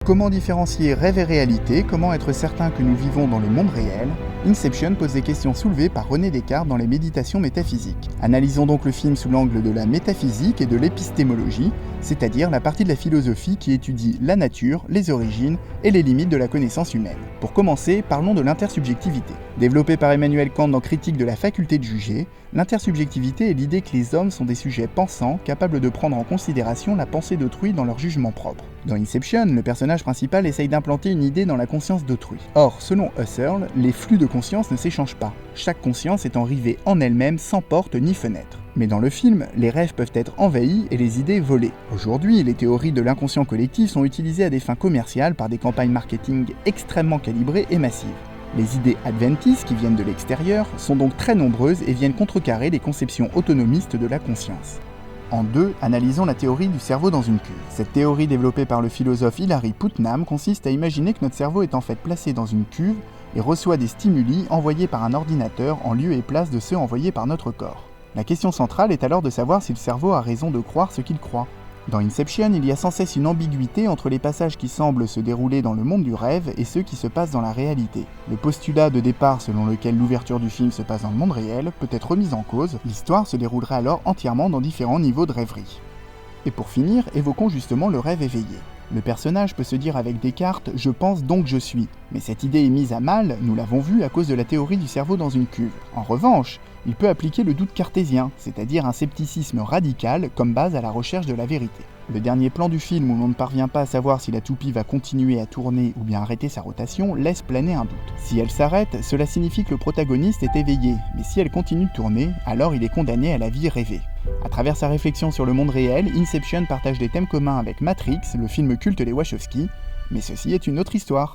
Comment différencier rêve et réalité? Comment être certain que nous vivons dans le monde réel? Inception pose des questions soulevées par René Descartes dans les méditations métaphysiques. Analysons donc le film sous l'angle de la métaphysique et de l'épistémologie, c'est-à-dire la partie de la philosophie qui étudie la nature, les origines et les limites de la connaissance humaine. Pour commencer, parlons de l'intersubjectivité. Développée par Emmanuel Kant dans Critique de la faculté de juger, l'intersubjectivité est l'idée que les hommes sont des sujets pensants, capables de prendre en considération la pensée d'autrui dans leur jugement propre. Dans Inception, le personnage principal essaye d'implanter une idée dans la conscience d'autrui. Or, selon Husserl, les flux de conscience ne s'échangent pas, chaque conscience étant rivée en elle-même sans porte ni fenêtre. Mais dans le film, les rêves peuvent être envahis et les idées volées. Aujourd'hui, les théories de l'inconscient collectif sont utilisées à des fins commerciales par des campagnes marketing extrêmement calibrées et massives. Les idées adventistes, qui viennent de l'extérieur, sont donc très nombreuses et viennent contrecarrer les conceptions autonomistes de la conscience. En 2, analysons la théorie du cerveau dans une cuve. Cette théorie développée par le philosophe Hilary Putnam consiste à imaginer que notre cerveau est en fait placé dans une cuve et reçoit des stimuli envoyés par un ordinateur en lieu et place de ceux envoyés par notre corps. La question centrale est alors de savoir si le cerveau a raison de croire ce qu'il croit. Dans Inception, il y a sans cesse une ambiguïté entre les passages qui semblent se dérouler dans le monde du rêve et ceux qui se passent dans la réalité. Le postulat de départ selon lequel l'ouverture du film se passe dans le monde réel peut être remis en cause, l'histoire se déroulerait alors entièrement dans différents niveaux de rêverie. Et pour finir, évoquons justement le rêve éveillé. Le personnage peut se dire avec Descartes « je pense donc je suis », mais cette idée est mise à mal, nous l'avons vu, à cause de la théorie du cerveau dans une cuve. En revanche, il peut appliquer le doute cartésien, c'est-à-dire un scepticisme radical comme base à la recherche de la vérité. Le dernier plan du film où l'on ne parvient pas à savoir si la toupie va continuer à tourner ou bien arrêter sa rotation laisse planer un doute. Si elle s'arrête, cela signifie que le protagoniste est éveillé, mais si elle continue de tourner, alors il est condamné à la vie rêvée. À travers sa réflexion sur le monde réel, Inception partage des thèmes communs avec Matrix, le film culte des Wachowski, mais ceci est une autre histoire.